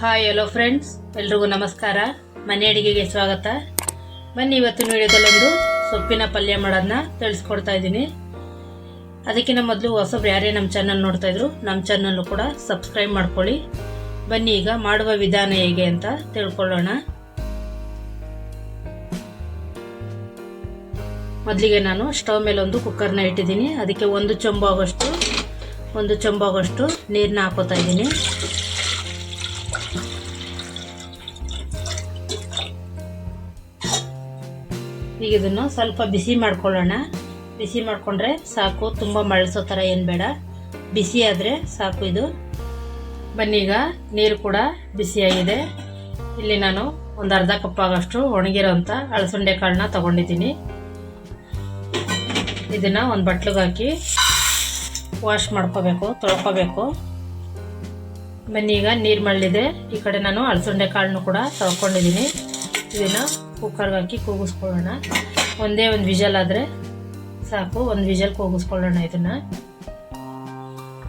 Hi hello friends, ಎಲ್ರಿಗೂ ನಮಸ್ಕಾರ. ಮನೆ ಅಡಿಗೆಗೆ ಸ್ವಾಗತ. ಬನ್ನಿ, ಇವತ್ತಿನ ವಿಡಿಯೋದಲ್ಲೊಂದು ಸೊಪ್ಪಿನ ಪಲ್ಯ ಮಾಡೋದನ್ನ ತಿಳಿಸ್ಕೊಡ್ತಾ ಇದ್ದೀನಿ. ಅದಕ್ಕಿಂತ ಮೊದಲು ಹೊಸಬ್ರು ಯಾರೇ ನಮ್ಮ ಚಾನಲ್ ನೋಡ್ತಾ ಇದ್ರು, ನಮ್ಮ ಚಾನಲ್ಲು ಕೂಡ ಸಬ್ಸ್ಕ್ರೈಬ್ ಮಾಡ್ಕೊಳ್ಳಿ. ಬನ್ನಿ ಈಗ ಮಾಡುವ ವಿಧಾನ ಹೇಗೆ ಅಂತ ತಿಳ್ಕೊಳ್ಳೋಣ. ಮೊದಲಿಗೆ ನಾನು ಸ್ಟವ್ ಮೇಲೆ ಒಂದು ಕುಕ್ಕರ್ನ ಇಟ್ಟಿದ್ದೀನಿ. ಅದಕ್ಕೆ ಒಂದು ಚೊಂಬು ಆಗೋಷ್ಟು ನೀರನ್ನ ಹಾಕೋತಾ ಇದ್ದೀನಿ. ಈಗ ಇದನ್ನು ಸ್ವಲ್ಪ ಬಿಸಿ ಮಾಡ್ಕೊಳ್ಳೋಣ. ಬಿಸಿ ಮಾಡಿಕೊಂಡ್ರೆ ಸಾಕು, ತುಂಬ ಮಳಸೋ ಥರ ಏನು ಬೇಡ, ಬಿಸಿ ಆದರೆ ಸಾಕು ಇದು. ಬನ್ನಿ, ಈಗ ನೀರು ಕೂಡ ಬಿಸಿಯಾಗಿದೆ. ಇಲ್ಲಿ ನಾನು ಒಂದು ಅರ್ಧ ಕಪ್ ಆಗೋಷ್ಟು ಒಣಗಿರೋಂಥ ಅಳಸಂಡೆ ಕಾಳನ್ನ ತಗೊಂಡಿದ್ದೀನಿ. ಇದನ್ನು ಒಂದು ಬಟ್ಲಿಗೆ ಹಾಕಿ ವಾಶ್ ಮಾಡ್ಕೋಬೇಕು, ತೊಳ್ಕೊಬೇಕು. ಬನ್ನಿ, ಈಗ ನೀರು ಮಳ್ಳಿದೆ. ಈ ಕಡೆ ನಾನು ಅಳಸಂಡೆ ಕಾಳನ್ನು ಕೂಡ ತೊಳ್ಕೊಂಡಿದ್ದೀನಿ. ಇದನ್ನು ಕುಕ್ಕರ್ಗೆ ಹಾಕಿ ಕೂಗಿಸ್ಕೊಳ್ಳೋಣ. ಒಂದೇ ಒಂದು ವಿಜಲ್ ಆದರೆ ಸಾಕು, ಒಂದು ವಿಜಲ್ ಕೂಗಿಸ್ಕೊಳ್ಳೋಣ ಇದನ್ನು.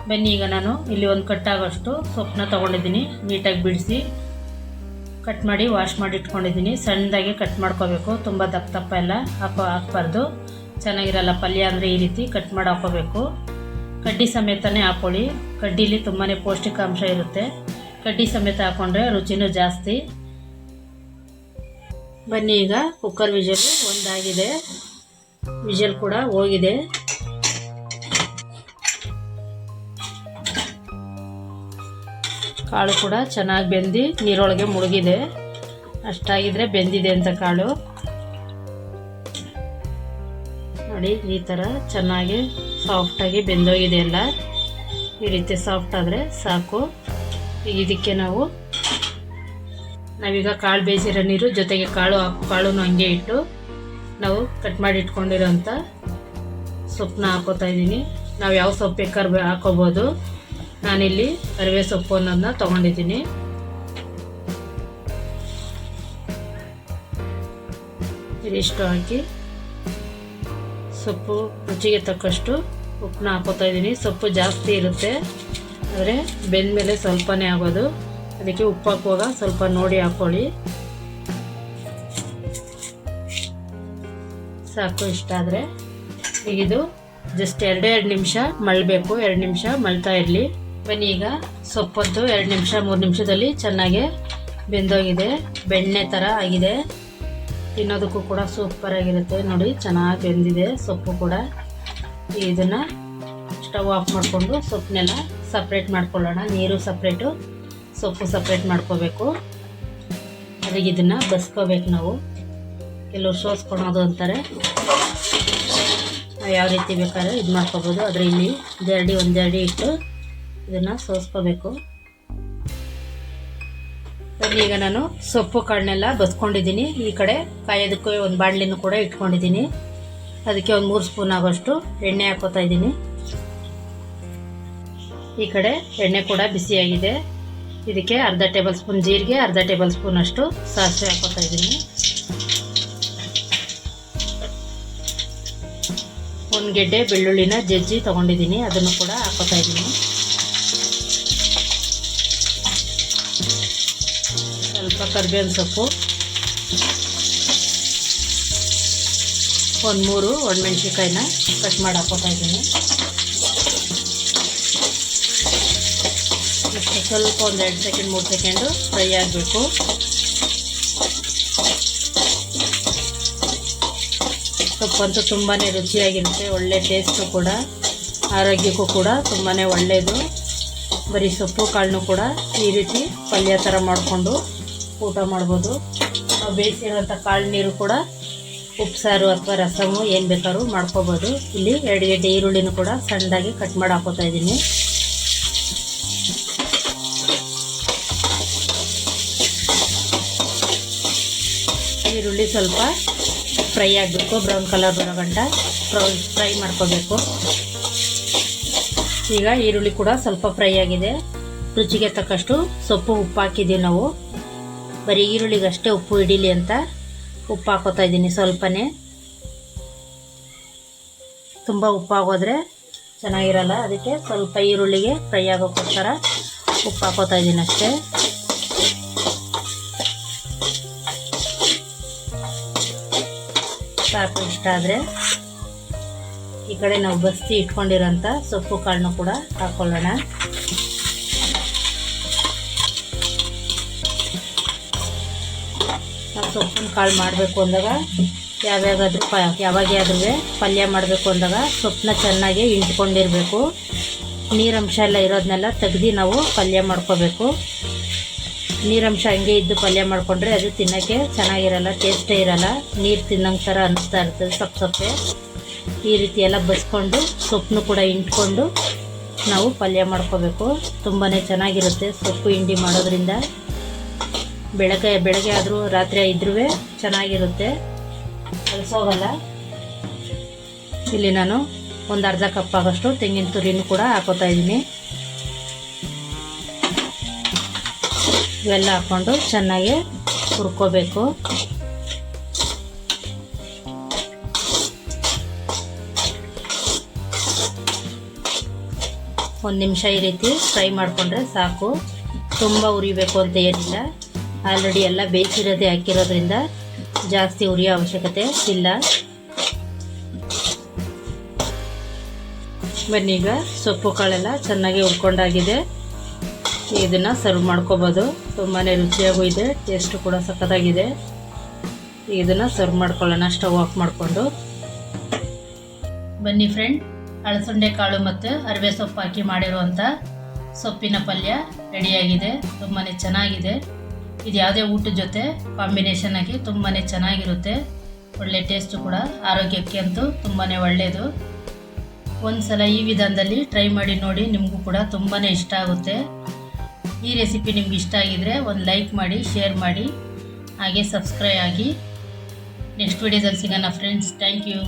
ಬನ್ನಿ, ಈಗ ನಾನು ಇಲ್ಲಿ ಒಂದು ಕಟ್ಟಾಗೋಷ್ಟು ಸೊಪ್ಪನ್ನ ತೊಗೊಂಡಿದ್ದೀನಿ. ನೀಟಾಗಿ ಬಿಡಿಸಿ ಕಟ್ ಮಾಡಿ ವಾಶ್ ಮಾಡಿ ಇಟ್ಕೊಂಡಿದ್ದೀನಿ. ಸಣ್ಣದಾಗಿ ಕಟ್ ಮಾಡ್ಕೋಬೇಕು, ತುಂಬ ದಪ್ಪ ಎಲ್ಲ ಹಾಕಬಾರ್ದು, ಚೆನ್ನಾಗಿರಲ್ಲ ಪಲ್ಯ ಅಂದರೆ. ಈ ರೀತಿ ಕಟ್ ಮಾಡಿ ಹಾಕೋಬೇಕು. ಕಡ್ಡಿ ಸಮೇತನೇ ಹಾಕೊಳ್ಳಿ. ಕಡ್ಡಿಲಿ ತುಂಬಾ ಪೌಷ್ಟಿಕಾಂಶ ಇರುತ್ತೆ. ಕಡ್ಡಿ ಸಮೇತ ಹಾಕೊಂಡ್ರೆ ರುಚಿನೂ ಜಾಸ್ತಿ. ಬನ್ನಿ, ಈಗ ಕುಕ್ಕರ್ ವಿಜಲ್ ಒಂದಾಗಿದೆ, ವಿಜಲ್ ಕೂಡ ಹೋಗಿದೆ. ಕಾಳು ಕೂಡ ಚೆನ್ನಾಗಿ ಬೆಂದು ನೀರೊಳಗೆ ಮುಳುಗಿದೆ. ಅಷ್ಟಾಗಿದ್ರೆ ಬೆಂದಿದೆ ಅಂತ ಕಾಳು. ನೋಡಿ, ಈ ಥರ ಚೆನ್ನಾಗಿ ಸಾಫ್ಟಾಗಿ ಬೆಂದೋಗಿದೆ ಎಲ್ಲ. ಈ ರೀತಿ ಸಾಫ್ಟ್ ಆದರೆ ಸಾಕು. ಈಗ ಇದಕ್ಕೆ ನಾವೀಗ ಕಾಳು ಬೇಯಿಸಿರೋ ನೀರು ಜೊತೆಗೆ ಕಾಳುನು ಹಂಗೆ ಇಟ್ಟು ನಾವು ಕಟ್ ಮಾಡಿ ಇಟ್ಕೊಂಡಿರೋಂಥ ಸೊಪ್ಪನ್ನ ಹಾಕೋತಾ ಇದ್ದೀನಿ. ನಾವು ಯಾವ ಸೊಪ್ಪು ಬೇಕಾದ್ರೆ ಹಾಕೋಬೋದು. ನಾನಿಲ್ಲಿ ಕರಿಬೇವು ಸೊಪ್ಪು ಅನ್ನೋದನ್ನ ತೊಗೊಂಡಿದ್ದೀನಿ. ಇದಿಷ್ಟು ಹಾಕಿ ಸೊಪ್ಪು ರುಚಿಗೆ ತಕ್ಕಷ್ಟು ಉಪ್ಪನ್ನ ಹಾಕೋತಾ ಇದ್ದೀನಿ. ಸೊಪ್ಪು ಜಾಸ್ತಿ ಇರುತ್ತೆ, ಆದರೆ ಬೆಂದ ಮೇಲೆ ಸ್ವಲ್ಪನೇ ಆಗೋದು. ಅದಕ್ಕೆ ಉಪ್ಪು ಹಾಕುವಾಗ ಸ್ವಲ್ಪ ನೋಡಿ ಹಾಕೊಳ್ಳಿ. ಸಾಕು, ಇಷ್ಟ ಆದರೆ ಈಗ ಇದು ಜಸ್ಟ್ ಎರಡು ನಿಮಿಷ ಮಳ್ಳಬೇಕು. 2 ನಿಮಿಷ ಮಳ್ತಾ ಇರಲಿ. ಬನ್ನಿ, ಈಗ ಸೊಪ್ಪಂತೂ 2 ನಿಮಿಷ 3 ನಿಮಿಷದಲ್ಲಿ ಚೆನ್ನಾಗಿ ಬೆಂದೋಗಿದೆ. ಬೆಣ್ಣೆ ಥರ ಆಗಿದೆ. ತಿನ್ನೋದಕ್ಕೂ ಕೂಡ ಸೂಪರ್ ಆಗಿರುತ್ತೆ. ನೋಡಿ, ಚೆನ್ನಾಗಿ ಬೆಂದಿದೆ ಸೊಪ್ಪು ಕೂಡ. ಇದನ್ನು ಸ್ಟವ್ ಆಫ್ ಮಾಡಿಕೊಂಡು ಸೊಪ್ಪನ್ನೆಲ್ಲ ಸಪ್ರೇಟ್ ಮಾಡ್ಕೊಳ್ಳೋಣ. ನೀರು ಸಪ್ರೇಟು, ಸೊಪ್ಪು ಸಪ್ರೇಟ್ ಮಾಡ್ಕೋಬೇಕು. ಅದಕ್ಕೆ ಇದನ್ನು ಬಸ್ಕೋಬೇಕು ನಾವು. ಕೆಲವು ಸೋಸ್ಕೊಳೋದು ಅಂತಾರೆ, ಯಾವ ರೀತಿ ಬೇಕಾದ್ರೆ ಇದು ಮಾಡ್ಕೋಬೋದು. ಆದರೆ ಇಲ್ಲಿ ಒಂದು ಜರಡಿ ಇಟ್ಟು ಇದನ್ನು ಸೋಸ್ಕೋಬೇಕು. ಈಗ ನಾನು ಸೊಪ್ಪು ಕಾಳನ್ನೆಲ್ಲ ಬಸ್ಕೊಂಡಿದ್ದೀನಿ. ಈ ಕಡೆ ಕಾಯೋದಕ್ಕೆ ಒಂದು ಬಾಣಲಿನೂ ಕೂಡ ಇಟ್ಕೊಂಡಿದ್ದೀನಿ. ಅದಕ್ಕೆ ಒಂದು 3 ಸ್ಪೂನ್ ಆಗೋಷ್ಟು ಎಣ್ಣೆ ಹಾಕೋತಾ ಇದ್ದೀನಿ. ಈ ಕಡೆ ಎಣ್ಣೆ ಕೂಡ ಬಿಸಿಯಾಗಿದೆ. ಇದಕ್ಕೆ ಅರ್ಧ ಟೇಬಲ್ ಸ್ಪೂನ್ ಜೀರಿಗೆ, ಅರ್ಧ ಟೇಬಲ್ ಸ್ಪೂನ್ ಅಷ್ಟು ಸಾಸಿವೆ ಹಾಕೋತಾ ಇದ್ದೀನಿ. 1 ಗೆಡ್ಡೆ ಬೆಳ್ಳುಳ್ಳಿನ ಜಜ್ಜಿ ತೊಗೊಂಡಿದ್ದೀನಿ, ಅದನ್ನು ಕೂಡ ಹಾಕೋತಾ ಇದ್ದೀನಿ. ಸ್ವಲ್ಪ ಕರಿಬೇವಿನ ಸೊಪ್ಪು, 3 ಒಣಮೆಣಸಿನ್ಕಾಯಿನ ಕಟ್ ಮಾಡಿ ಹಾಕೋತಾ ಇದ್ದೀನಿ. ಸ್ವಲ್ಪ 1-2 ಸೆಕೆಂಡ್ 3 ಸೆಕೆಂಡು ಫ್ರೈ ಆಗಬೇಕು. ಸೊಪ್ಪಂತೂ ತುಂಬಾ ರುಚಿಯಾಗಿರುತ್ತೆ, ಒಳ್ಳೆ ಟೇಸ್ಟು ಕೂಡ, ಆರೋಗ್ಯಕ್ಕೂ ಕೂಡ ತುಂಬಾ ಒಳ್ಳೆಯದು. ಬರೀ ಸೊಪ್ಪು ಕಾಳನ್ನು ಕೂಡ ಈ ರೀತಿ ಪಲ್ಯ ಥರ ಮಾಡಿಕೊಂಡು ಊಟ ಮಾಡ್ಬೋದು. ನಾವು ಬೇಯಿಸಿರೋಂಥ ಕಾಳು ನೀರು ಕೂಡ ಉಪ್ಸಾರು ಅಥವಾ ರಸಮು ಏನು ಬೇಕಾದ್ರೂ ಮಾಡ್ಕೋಬೋದು. ಇಲ್ಲಿ 2 ಗೆಡ್ಡೆ ಈರುಳ್ಳಿನೂ ಕೂಡ ಸಣ್ಣದಾಗಿ ಕಟ್ ಮಾಡಿ ಹಾಕೋತಾ ಇದ್ದೀನಿ. ಈರುಳ್ಳಿ ಸ್ವಲ್ಪ ಫ್ರೈ ಆಗಬೇಕು, ಬ್ರೌನ್ ಕಲರ್ ಬರೋ ಗಂಟ ಫ್ರೈ ಮಾಡ್ಕೋಬೇಕು. ಈಗ ಈರುಳ್ಳಿ ಕೂಡ ಸ್ವಲ್ಪ ಫ್ರೈ ಆಗಿದೆ. ರುಚಿಗೆ ತಕ್ಕಷ್ಟು ಸೊಪ್ಪು ಉಪ್ಪು ಹಾಕಿದ್ದೀವಿ ನಾವು. ಬರೀ ಈರುಳ್ಳಿಗಷ್ಟೇ ಉಪ್ಪು ಹಿಡೀಲಿ ಅಂತ ಉಪ್ಪು ಹಾಕೋತಾ ಇದ್ದೀನಿ ಸ್ವಲ್ಪನೇ. ತುಂಬ ಉಪ್ಪು ಆಗೋದ್ರೆ ಚೆನ್ನಾಗಿರಲ್ಲ, ಅದಕ್ಕೆ ಸ್ವಲ್ಪ ಈರುಳ್ಳಿಗೆ ಫ್ರೈ ಆಗೋಕ್ಕೋಸ್ಕರ ಉಪ್ಪು ಹಾಕೋತಾ ಇದ್ದೀನಿ ಅಷ್ಟೇ. ಸಾಕು ಇಷ್ಟ ಆದರೆ. ಈ ಕಡೆ ನಾವು ಬಸ್ತಿ ಇಟ್ಕೊಂಡಿರೋಂಥ ಸೊಪ್ಪು ಕಾಳನ್ನು ಕೂಡ ಹಾಕ್ಕೊಳ್ಳೋಣ. ನಾವು ಸೊಪ್ಪಿನ ಕಾಳು ಮಾಡಬೇಕು ಅಂದಾಗ ಯಾವಾಗಾದ್ರೂ ಪಲ್ಯ ಮಾಡಬೇಕು ಅಂದಾಗ ಸೊಪ್ಪನ್ನ ಚೆನ್ನಾಗಿ ಇಂಟ್ಕೊಂಡಿರಬೇಕು. ನೀರಂಶ ಎಲ್ಲ ಇರೋದನ್ನೆಲ್ಲ ತೆಗ್ದು ನಾವು ಪಲ್ಯ ಮಾಡ್ಕೋಬೇಕು. ನೀರಂಶ ಹಂಗೆ ಇದ್ದು ಪಲ್ಯ ಮಾಡಿಕೊಂಡ್ರೆ ಅದು ತಿನ್ನೋಕ್ಕೆ ಚೆನ್ನಾಗಿರಲ್ಲ, ಟೇಸ್ಟೇ ಇರಲ್ಲ, ನೀರು ತಿನ್ನೋಂಗೆ ಥರ ಅನ್ನಿಸ್ತಾ ಇರ್ತದೆ ಸೊಪ್ಪೆ. ಈ ರೀತಿ ಎಲ್ಲ ಬಸ್ಕೊಂಡು ಸೊಪ್ಪನ್ನು ಕೂಡ ಇಂಟ್ಕೊಂಡು ನಾವು ಪಲ್ಯ ಮಾಡ್ಕೋಬೇಕು. ತುಂಬಾ ಚೆನ್ನಾಗಿರುತ್ತೆ ಸೊಪ್ಪು ಹಿಂಡಿ ಮಾಡೋದ್ರಿಂದ. ಬೆಳಗ್ಗೆ ಆದರೂ ರಾತ್ರಿ ಇದ್ರೂ ಚೆನ್ನಾಗಿರುತ್ತೆ, ಕಲಿಸೋಗಲ್ಲ. ಇಲ್ಲಿ ನಾನು ಒಂದು ಅರ್ಧ ಕಪ್ ಆಗೋಷ್ಟು ತೆಂಗಿನ ತುರಿನೂ ಕೂಡ ಹಾಕೋತಾ ಇದ್ದೀನಿ. ಇವೆಲ್ಲ ಹಾಕ್ಕೊಂಡು ಚೆನ್ನಾಗಿ ಹುರ್ಕೋಬೇಕು. ಒಂದು ನಿಮಿಷ ಈ ರೀತಿ ಫ್ರೈ ಮಾಡಿಕೊಂಡ್ರೆ ಸಾಕು. ತುಂಬ ಉರಿಬೇಕು ಅಂತ ಏನಿಲ್ಲ, ಆಲ್ರೆಡಿ ಎಲ್ಲ ಬೇಯಿಸಿರೋದೇ ಹಾಕಿರೋದ್ರಿಂದ ಜಾಸ್ತಿ ಉರಿಯೋ ಅವಶ್ಯಕತೆ ಇಲ್ಲ. ಬನ್ನೀಗ ಸೊಪ್ಪು ಕಾಳೆಲ್ಲ ಚೆನ್ನಾಗಿ ಹುರ್ಕೊಂಡಾಗಿದೆ. ಇದನ್ನು ಸರ್ವ್ ಮಾಡ್ಕೋಬೋದು. ತುಂಬಾ ರುಚಿಯಾಗೂ ಇದೆ, ಟೇಸ್ಟು ಕೂಡ ಸಖತ್ತಾಗಿದೆ. ಇದನ್ನು ಸರ್ವ್ ಮಾಡ್ಕೊಳ್ಳೋಣ ಸ್ಟವ್ ಆಫ್ ಮಾಡಿಕೊಂಡು. ಬನ್ನಿ ಫ್ರೆಂಡ್, ಅಳಸಂಡೆ ಕಾಳು ಮತ್ತು ಅರಿವೆ ಸೊಪ್ಪು ಹಾಕಿ ಮಾಡಿರುವಂಥ ಸೊಪ್ಪಿನ ಪಲ್ಯ ರೆಡಿಯಾಗಿದೆ. ತುಂಬಾ ಚೆನ್ನಾಗಿದೆ. ಇದು ಯಾವುದೇ ಊಟದ ಜೊತೆ ಕಾಂಬಿನೇಷನ್ ಆಗಿ ತುಂಬಾ ಚೆನ್ನಾಗಿರುತ್ತೆ. ಒಳ್ಳೆ ಟೇಸ್ಟು ಕೂಡ, ಆರೋಗ್ಯಕ್ಕೆ ಅಂತೂ ತುಂಬಾ ಒಳ್ಳೆಯದು. ಒಂದು ಸಲ ಈ ವಿಧಾನದಲ್ಲಿ ಟ್ರೈ ಮಾಡಿ ನೋಡಿ, ನಿಮಗೂ ಕೂಡ ತುಂಬಾ ಇಷ್ಟ ಆಗುತ್ತೆ. ಈ ರೆಸಿಪಿ ನಿಮ್ಗೆ ಇಷ್ಟ ಆಗಿದರೆ ಒಂದು ಲೈಕ್ ಮಾಡಿ, ಶೇರ್ ಮಾಡಿ, ಹಾಗೆ ಸಬ್ಸ್ಕ್ರೈಬ್ ಆಗಿ. ನೆಕ್ಸ್ಟ್ ವಿಡಿಯೋದಲ್ಲಿ ಸಿಗೋಣ ಫ್ರೆಂಡ್ಸ್. Thank you.